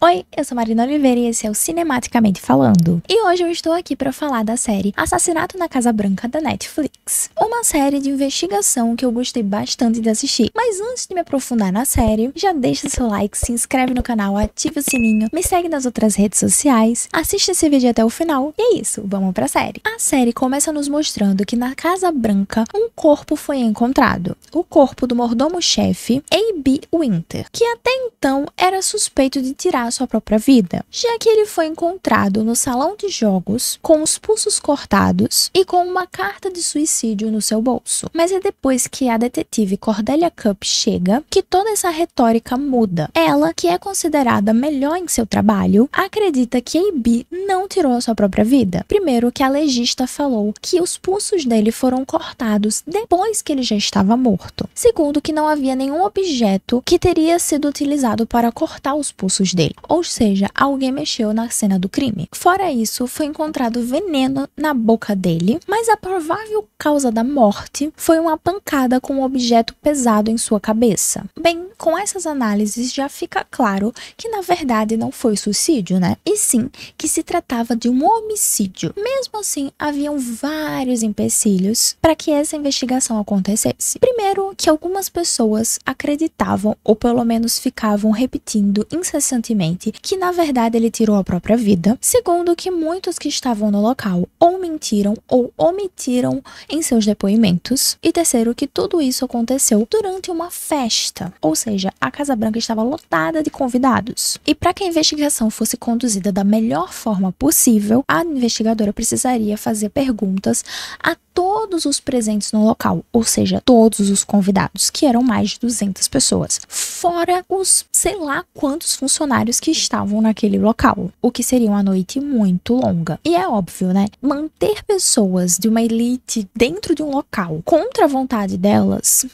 Oi, eu sou Marina Oliveira e esse é o Cinematicamente Falando. E hoje eu estou aqui para falar da série Assassinato na Casa Branca da Netflix. Uma série de investigação que eu gostei bastante de assistir. Mas antes de me aprofundar na série, já deixa seu like, se inscreve no canal, ativa o sininho, me segue nas outras redes sociais, assiste esse vídeo até o final. E é isso, vamos pra série. A série começa nos mostrando que na Casa Branca um corpo foi encontrado. O corpo do mordomo-chefe A.B. Winter, que até então era suspeito de tirar sua própria vida, já que ele foi encontrado no salão de jogos com os pulsos cortados e com uma carta de suicídio no seu bolso. Mas é depois que a detetive Cordelia Cupp chega que toda essa retórica muda. Ela, que é considerada melhor em seu trabalho, acredita que A.B. não tirou a sua própria vida. Primeiro, que a legista falou que os pulsos dele foram cortados depois que ele já estava morto. Segundo, que não havia nenhum objeto que teria sido utilizado para cortar os pulsos dele. Ou seja, alguém mexeu na cena do crime. Fora isso, foi encontrado veneno na boca dele, mas a provável causa da morte foi uma pancada com um objeto pesado em sua cabeça. Bem, com essas análises já fica claro que na verdade não foi suicídio, né? E sim, que se tratava de um homicídio. Mesmo assim, haviam vários empecilhos para que essa investigação acontecesse. Primeiro, que algumas pessoas acreditavam, ou pelo menos ficavam repetindo incessantemente, que na verdade ele tirou a própria vida. Segundo, que muitos que estavam no local ou mentiram ou omitiram em seus depoimentos. E terceiro, que tudo isso aconteceu durante uma festa, ou seja, a Casa Branca estava lotada de convidados. E para que a investigação fosse conduzida da melhor forma possível, a investigadora precisaria fazer perguntas a todos os presentes no local, ou seja, todos os convidados, que eram mais de 200 pessoas, fora os sei lá quantos funcionários que estavam naquele local, o que seria uma noite muito longa. E é óbvio, né? Manter pessoas de uma elite dentro de um local contra a vontade delas,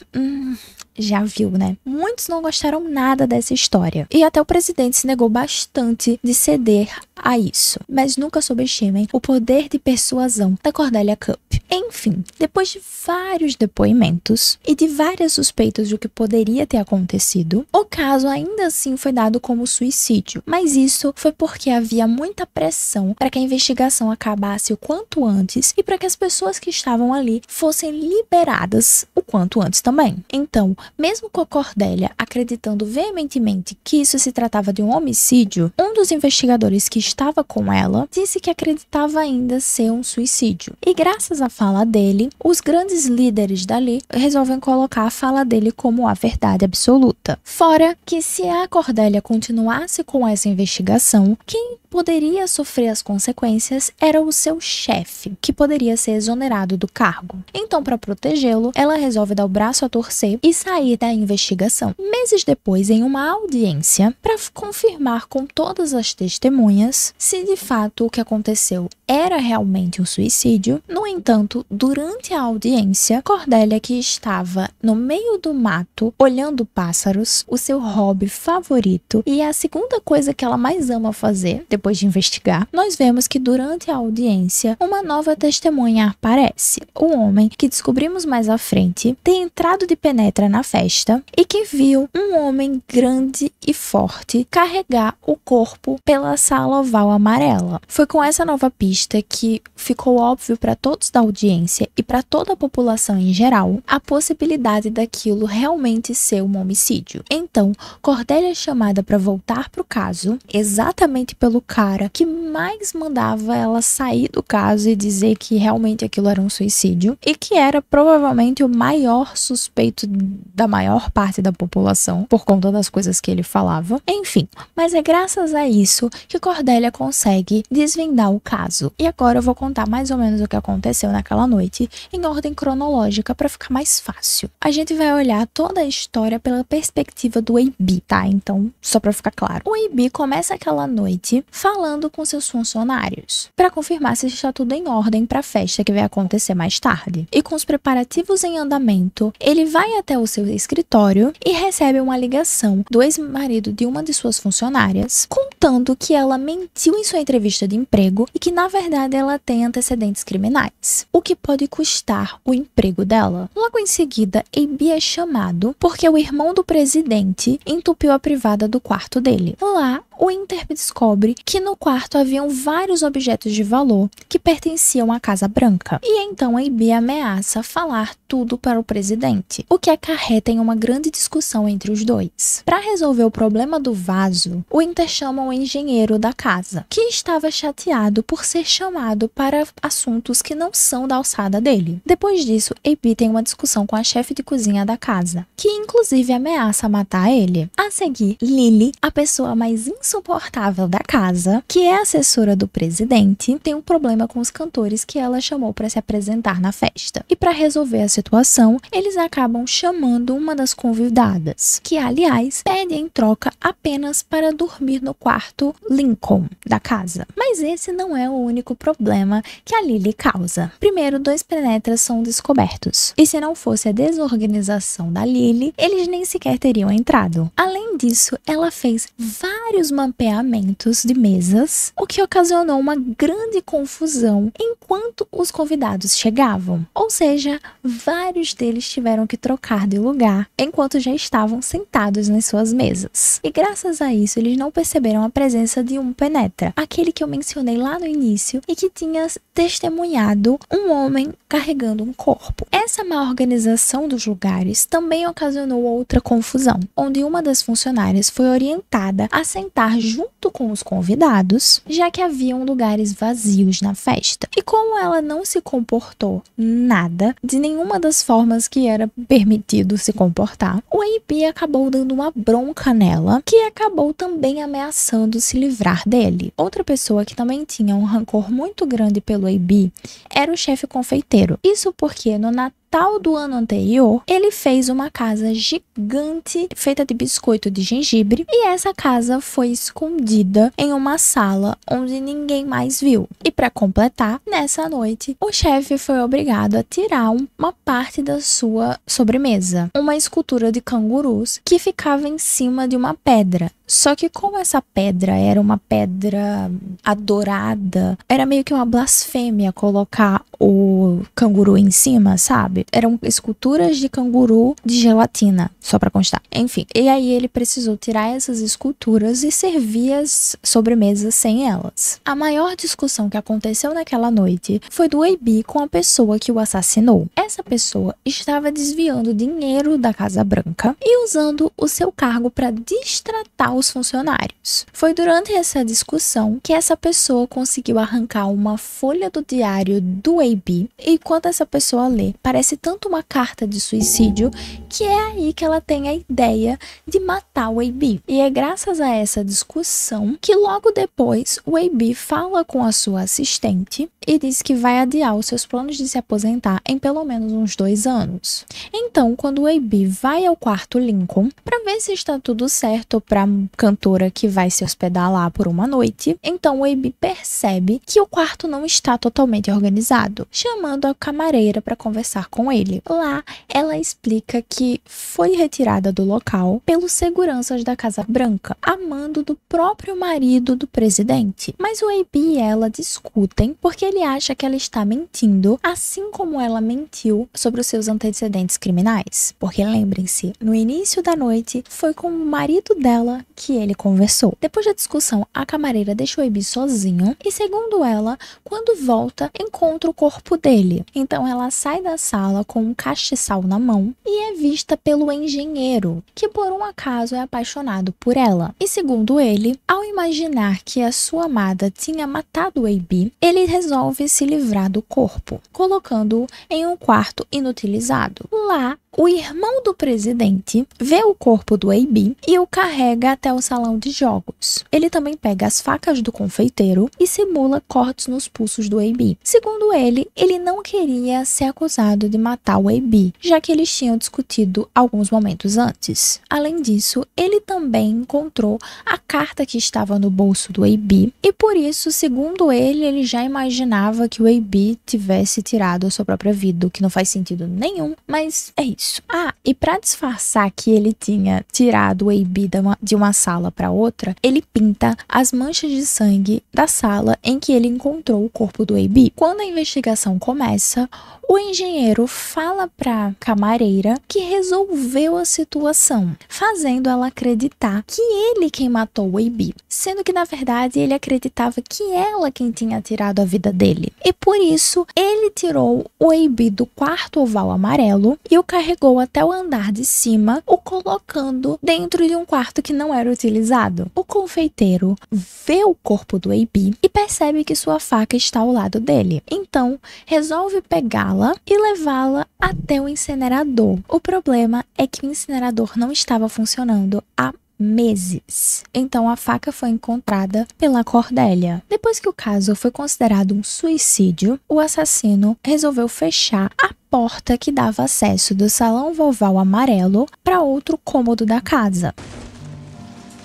já viu, né? Muitos não gostaram nada dessa história. E até o presidente se negou bastante de ceder a isso. Mas nunca subestimem o poder de persuasão da Cordelia Cupp. Enfim, depois de vários depoimentos e de várias suspeitas do que poderia ter acontecido, o caso ainda assim foi dado como suicídio. Mas isso foi porque havia muita pressão para que a investigação acabasse o quanto antes e para que as pessoas que estavam ali fossem liberadas o quanto antes também. Então, mesmo com a Cordelia acreditando veementemente que isso se tratava de um homicídio, um dos investigadores que estava com ela disse que acreditava ainda ser um suicídio. E graças à fala dele, os grandes líderes dali resolvem colocar a fala dele como a verdade absoluta. Fora que se a Cordelia continuasse com essa investigação, quem poderia sofrer as consequências era o seu chefe, que poderia ser exonerado do cargo. Então, para protegê-lo, ela resolve dar o braço a torcer e sair da investigação. Meses depois, em uma audiência, para confirmar com todas as testemunhas se de fato o que aconteceu era realmente um suicídio. No entanto, durante a audiência, Cordelia, que estava no meio do mato, olhando pássaros, o seu hobby favorito, e a segunda coisa que ela mais ama fazer, depois de investigar, nós vemos que durante a audiência, uma nova testemunha aparece. O homem, que descobrimos mais à frente, tem entrado de penetra na festa e que viu um homem grande e forte carregar o corpo pela sala oval amarela. Foi com essa nova pista que ficou óbvio para todos da audiência e para toda a população em geral a possibilidade daquilo realmente ser um homicídio. Então, Cordelia é chamada para voltar para o caso, exatamente pelo cara que mais mandava ela sair do caso e dizer que realmente aquilo era um suicídio e que era provavelmente o maior suspeito da maior parte da população por conta das coisas que ele falava. Enfim, mas é graças a isso que Cordelia consegue desvendar o caso. E agora eu vou contar mais ou menos o que aconteceu naquela noite em ordem cronológica para ficar mais fácil. A gente vai olhar toda a história pela perspectiva do A.B., tá? Então, só para ficar claro. O A.B. começa aquela noite falando com seus funcionários para confirmar se está tudo em ordem para a festa que vai acontecer mais tarde. E com os preparativos em andamento, ele vai até o seu escritório e recebe uma ligação do ex-marido de uma de suas funcionárias contando que ela mentiu em sua entrevista de emprego e que na verdade ela tem antecedentes criminais, o que pode custar o emprego dela. Logo em seguida, A.B. é chamado porque o irmão do presidente entupiu a privada do quarto dele. Lá, o Winter descobre que no quarto haviam vários objetos de valor que pertenciam à Casa Branca. E então A.B. ameaça falar tudo para o presidente, o que acarreta em uma grande discussão entre os dois. Para resolver o problema do vaso, o Winter chama o engenheiro da casa, que estava chateado por ser chamado para assuntos que não são da alçada dele. Depois disso, A.B. tem uma discussão com a chefe de cozinha da casa, que inclusive ameaça matar ele. A seguir, Lily, a pessoa mais insuportável da casa, que é assessora do presidente, tem um problema com os cantores que ela chamou para se apresentar na festa. E para resolver a situação, eles acabam chamando uma das convidadas, que aliás pede em troca apenas para dormir no quarto Lincoln da casa. Mas esse não é o único problema que a Lily causa. Primeiro, 2 penetras são descobertos, e se não fosse a desorganização da Lily, eles nem sequer teriam entrado. Além disso, ela fez vários mapeamentos de mesas, o que ocasionou uma grande confusão enquanto os convidados chegavam. Ou seja, vários deles tiveram que trocar de lugar enquanto já estavam sentados nas suas mesas. E graças a isso, eles não perceberam a presença de um penetra, aquele que eu mencionei lá no início e que tinha testemunhado um homem carregando um corpo. Essa má organização dos lugares também ocasionou outra confusão, onde uma das funcionárias foi orientada a sentar junto com os convidados, já que haviam lugares vazios na festa. E como ela não se comportou nada de nenhuma das formas que era permitido se comportar, o A.B. acabou dando uma bronca nela, que acabou também ameaçando se livrar dele. Outra pessoa que também tinha um rancor muito grande pelo A.B. era o chefe confeiteiro. Isso porque no Natal do ano anterior, ele fez uma casa gigante feita de biscoito de gengibre e essa casa foi escondida em uma sala onde ninguém mais viu. E para completar, nessa noite, o chefe foi obrigado a tirar uma parte da sua sobremesa, uma escultura de cangurus que ficava em cima de uma pedra. Só que como essa pedra era uma pedra adorada, era meio que uma blasfêmia colocar o canguru em cima, sabe? Eram esculturas de canguru de gelatina, só pra constar. Enfim, e aí ele precisou tirar essas esculturas e servir as sobremesas sem elas. A maior discussão que aconteceu naquela noite foi do A.B. com a pessoa que o assassinou. Essa pessoa estava desviando dinheiro da Casa Branca e usando o seu cargo para distratar os funcionários. Foi durante essa discussão que essa pessoa conseguiu arrancar uma folha do diário do A.B. e quando essa pessoa lê, parece tanto uma carta de suicídio que é aí que ela tem a ideia de matar o A.B. E é graças a essa discussão que logo depois o A.B. fala com a sua assistente e diz que vai adiar os seus planos de se aposentar em pelo menos uns 2 anos. Então, quando o A.B. vai ao quarto Lincoln para ver se está tudo certo para cantora que vai se hospedar lá por uma noite, então o A.B. percebe que o quarto não está totalmente organizado, chamando a camareira para conversar com ele. Lá, ela explica que foi retirada do local pelos seguranças da Casa Branca, a mando do próprio marido do presidente. Mas o A.B. e ela discutem porque ele acha que ela está mentindo, assim como ela mentiu sobre os seus antecedentes criminais. Porque lembrem-se, no início da noite, foi com o marido dela que ele conversou. Depois da discussão, a camareira deixa o A.B. sozinho e, segundo ela, quando volta, encontra o corpo dele. Então ela sai da sala com um castiçal na mão e é vista pelo engenheiro, que por um acaso é apaixonado por ela. E segundo ele, ao imaginar que a sua amada tinha matado o A.B., ele resolve se livrar do corpo, colocando-o em um quarto inutilizado. Lá, o irmão do presidente vê o corpo do A.B. e o carrega até o salão de jogos. Ele também pega as facas do confeiteiro e simula cortes nos pulsos do A.B. Segundo ele, ele não queria ser acusado de matar o A.B., já que eles tinham discutido alguns momentos antes. Além disso, ele também encontrou a carta que estava no bolso do A.B. e por isso, segundo ele já imaginava que o A.B. tivesse tirado a sua própria vida, o que não faz sentido nenhum, mas é isso. isso. Ah, e pra disfarçar que ele tinha tirado o AB de uma sala para outra, ele pinta as manchas de sangue da sala em que ele encontrou o corpo do AB. Quando a investigação começa, o engenheiro fala pra camareira que resolveu a situação, fazendo ela acreditar que ele quem matou o AB, sendo que na verdade ele acreditava que ela quem tinha tirado a vida dele. E por isso, ele tirou o AB do quarto oval amarelo e o carregou até o andar de cima, o colocando dentro de um quarto que não era utilizado. O confeiteiro vê o corpo do AB e percebe que sua faca está ao lado dele. Então, resolve pegá-la e levá-la até o incinerador. O problema é que o incinerador não estava funcionando há meses. Então a faca foi encontrada pela Cordélia. Depois que o caso foi considerado um suicídio, o assassino resolveu fechar a porta que dava acesso do salão oval amarelo para outro cômodo da casa.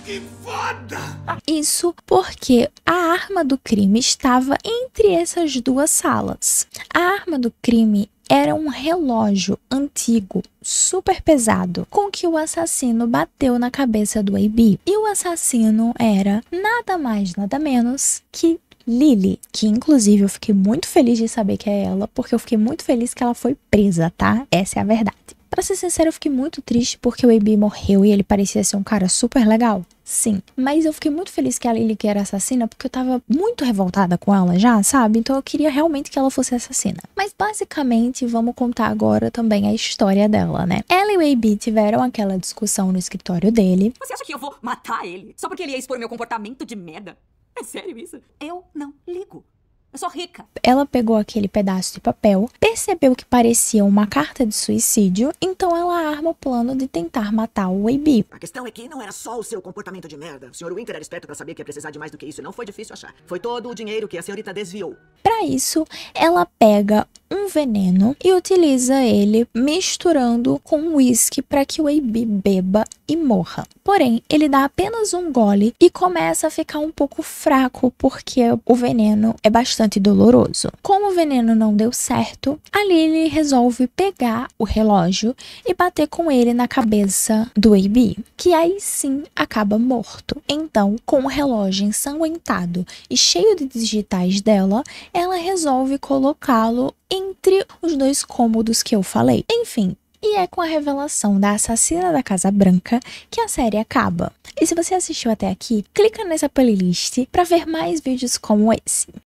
Que foda! Isso porque a arma do crime estava entre essas duas salas. A arma do crime era um relógio antigo, super pesado, com que o assassino bateu na cabeça do AB. E o assassino era nada mais, nada menos que Lily, que inclusive eu fiquei muito feliz de saber que é ela, porque eu fiquei muito feliz que ela foi presa, tá? Essa é a verdade. Pra ser sincero, eu fiquei muito triste porque o AB morreu e ele parecia ser um cara super legal. Sim, mas eu fiquei muito feliz que a Lily que era assassina porque eu tava muito revoltada com ela já, sabe? Então eu queria realmente que ela fosse assassina. Mas basicamente, vamos contar agora também a história dela, né? Ela e o AB tiveram aquela discussão no escritório dele. Você acha que eu vou matar ele só porque ele ia expor meu comportamento de merda? É sério isso? Eu não ligo. Eu sou rica. Ela pegou aquele pedaço de papel, percebeu que parecia uma carta de suicídio, então ela arma o plano de tentar matar o AB. A questão é que não era só o seu comportamento de merda. O Sr. Winter era esperto pra saber que ia precisar de mais do que isso e não foi difícil achar. Foi todo o dinheiro que a senhorita desviou. Para isso, ela pega um veneno e utiliza ele misturando com uísque para que o AB beba e morra. Porém, ele dá apenas um gole e começa a ficar um pouco fraco porque o veneno é bastante doloroso. Como o veneno não deu certo, a Lily resolve pegar o relógio e bater com ele na cabeça do AB, que aí sim acaba morto. Então, com o relógio ensanguentado e cheio de digitais dela, ela resolve colocá-lo entre os dois cômodos que eu falei. Enfim, e é com a revelação da assassina da Casa Branca que a série acaba. E se você assistiu até aqui, clica nessa playlist para ver mais vídeos como esse.